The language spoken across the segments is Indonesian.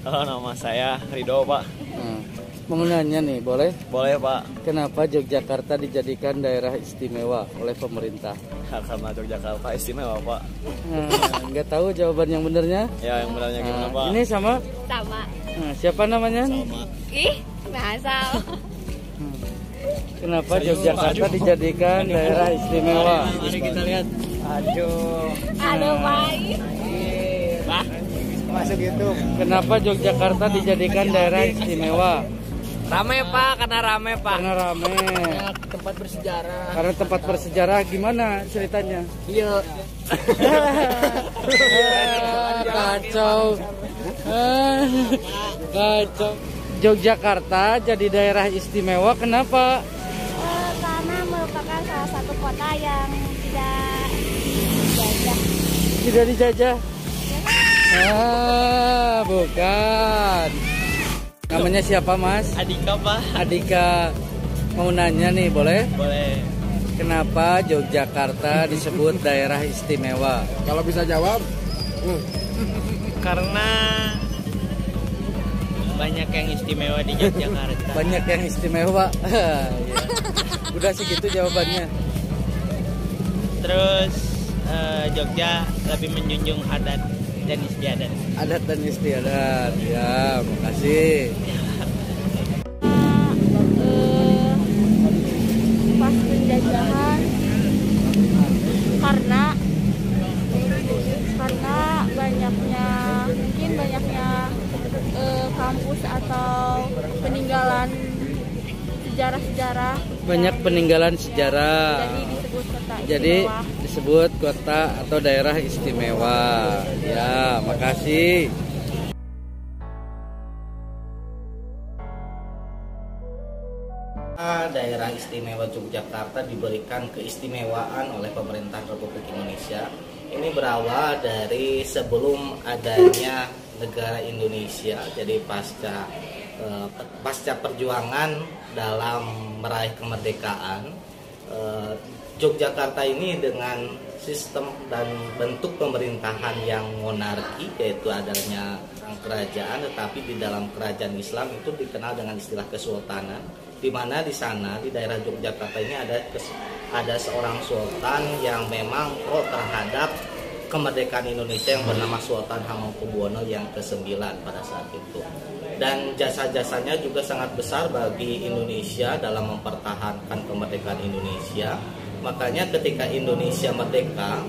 Halo, nama saya Rido, Pak. Mau nanya nih, boleh? Boleh, Pak. Kenapa Yogyakarta dijadikan daerah istimewa oleh pemerintah? Karena Yogyakarta istimewa, Pak. Nggak tahu jawaban yang benernya? Ya, yang benarnya gimana, Pak? Ini sama? Sama. Siapa namanya? Sama. Ih, ngasal. Kenapa Yogyakarta dijadikan daerah istimewa? Mari kita lihat. Aduh. Aduh, baik. Pak, masuk YouTube. Kenapa Yogyakarta dijadikan daerah istimewa? Rame, Pak, karena rame, Pak. Karena rame. Tempat bersejarah. Karena tempat bersejarah, gimana ceritanya? Iya. Kacau. Kacau. Yogyakarta jadi daerah istimewa, kenapa? Karena merupakan salah satu kota yang tidak dijajah. Tidak dijajah? Bukan. Namanya siapa, Mas? Adika, Pak. Adika. Mau nanya nih, boleh? Boleh. Kenapa Yogyakarta disebut daerah istimewa? Kalau bisa jawab, Karena banyak yang istimewa di Yogyakarta. Banyak yang istimewa. Ya. Udah segitu jawabannya. Terus Jogja lebih menjunjung adat dan istiadat. Adat dan istiadat. Ya, makasih. Pas penjajahan karena banyaknya kampus atau peninggalan sejarah-sejarah. Banyak peninggalan sejarah. Jadi disebut kota istimewa. Jadi disebut kota atau daerah istimewa. Ya, makasih. Daerah istimewa Yogyakarta diberikan keistimewaan oleh pemerintah Republik Indonesia. Ini berawal dari sebelum adanya negara Indonesia. Jadi pasca perjuangan dalam meraih kemerdekaan, Yogyakarta ini dengan sistem dan bentuk pemerintahan yang monarki, yaitu adanya kerajaan, tetapi di dalam kerajaan Islam itu dikenal dengan istilah kesultanan, di mana di sana di daerah Yogyakarta ini ada seorang sultan yang memang pro terhadap kemerdekaan Indonesia yang bernama Sultan Hamengkubuwono yang ke-9 pada saat itu. Dan jasa-jasanya juga sangat besar bagi Indonesia dalam mempertahankan kemerdekaan Indonesia. Makanya ketika Indonesia merdeka,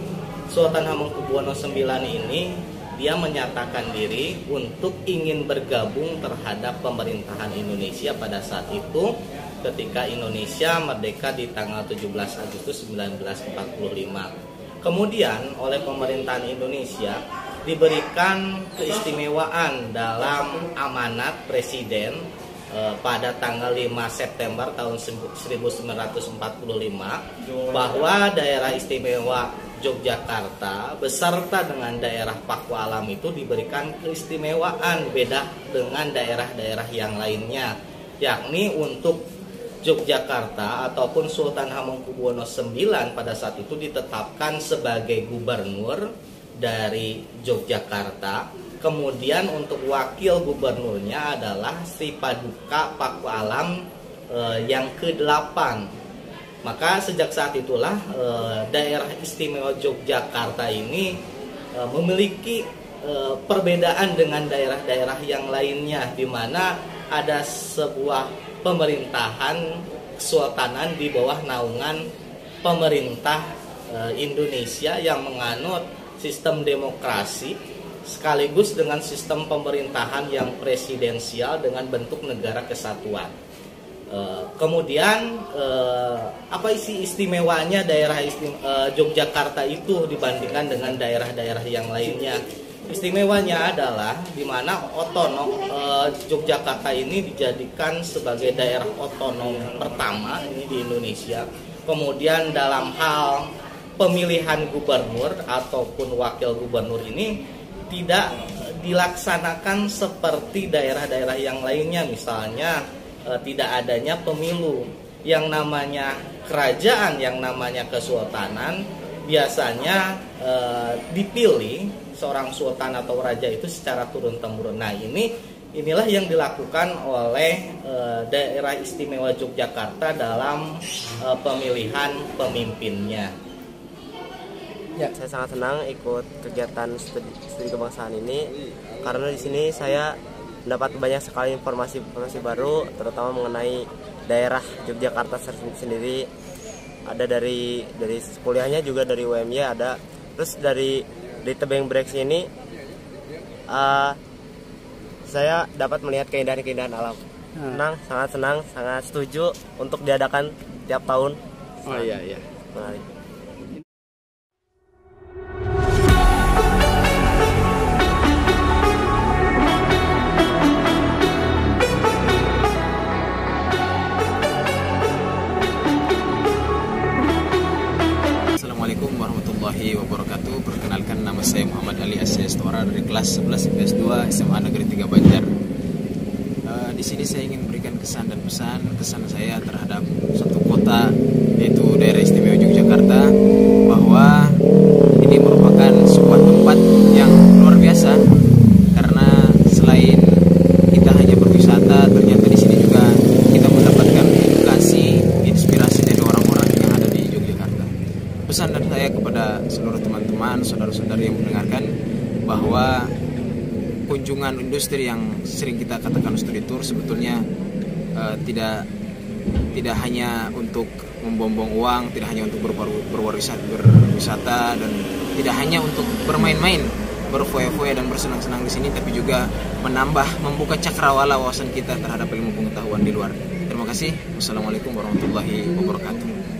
Sultan Hamengkubuwono IX ini dia menyatakan diri untuk ingin bergabung terhadap pemerintahan Indonesia pada saat itu ketika Indonesia merdeka di tanggal 17 Agustus 1945. Kemudian oleh pemerintahan Indonesia diberikan keistimewaan dalam amanat Presiden pada tanggal 5 September tahun 1945 bahwa daerah istimewa Yogyakarta beserta dengan daerah Pakualam itu diberikan keistimewaan beda dengan daerah-daerah yang lainnya, yakni untuk Yogyakarta ataupun Sultan Hamengkubuwono IX pada saat itu ditetapkan sebagai gubernur dari Yogyakarta. Kemudian untuk wakil gubernurnya adalah Sri Paduka Pakualam yang ke-8. Maka sejak saat itulah daerah istimewa Yogyakarta ini memiliki perbedaan dengan daerah-daerah yang lainnya, di mana ada sebuah pemerintahan kesultanan di bawah naungan pemerintah Indonesia yang menganut sistem demokrasi sekaligus dengan sistem pemerintahan yang presidensial dengan bentuk negara kesatuan. Kemudian apa isi istimewanya daerah Yogyakarta itu dibandingkan dengan daerah-daerah yang lainnya? Istimewanya adalah di mana Yogyakarta ini dijadikan sebagai daerah otonom pertama ini di Indonesia. Kemudian dalam hal pemilihan gubernur ataupun wakil gubernur ini tidak dilaksanakan seperti daerah-daerah yang lainnya, misalnya tidak adanya pemilu. Yang namanya kerajaan, yang namanya kesultanan biasanya dipilih seorang sultan atau raja itu secara turun-temurun. Nah, inilah yang dilakukan oleh daerah istimewa Yogyakarta dalam pemilihan pemimpinnya. Ya, saya sangat senang ikut kegiatan studi kebangsaan ini karena di sini saya mendapat banyak sekali informasi baru, terutama mengenai daerah Yogyakarta sendiri. Ada dari kuliahnya juga dari UMY ada. Terus dari Tebing Breaks ini saya dapat melihat keindahan-keindahan alam. Sangat senang, sangat setuju untuk diadakan tiap tahun. Oh iya. Menarik. Assalamualaikum warahmatullahi wabarakatuh. Perkenalkan, nama saya Muhammad Ali Asyestora dari kelas 11 IPS 2 SMA Negeri 3 Banjar. Di sini saya ingin memberikan kesan dan kesan saya terhadap satu kota, yaitu daerah istimewa Yogyakarta, bahwa ini merupakan sebuah tempat yang luar biasa karena selain kita hanya berwisata, ternyata di sini juga kita mendapatkan edukasi, inspirasi dari orang-orang yang ada di Yogyakarta. Pesan dari saya kepada seluruh teman-teman, saudara-saudari yang mendengarkan, bahwa kunjungan industri yang sering kita katakan studi tour sebetulnya tidak hanya untuk membuang uang, tidak hanya untuk berwisata dan tidak hanya untuk bermain-main, berfoya-foya dan bersenang-senang di sini, tapi juga membuka cakrawala wawasan kita terhadap ilmu pengetahuan di luar. Terima kasih. Wassalamualaikum warahmatullahi wabarakatuh.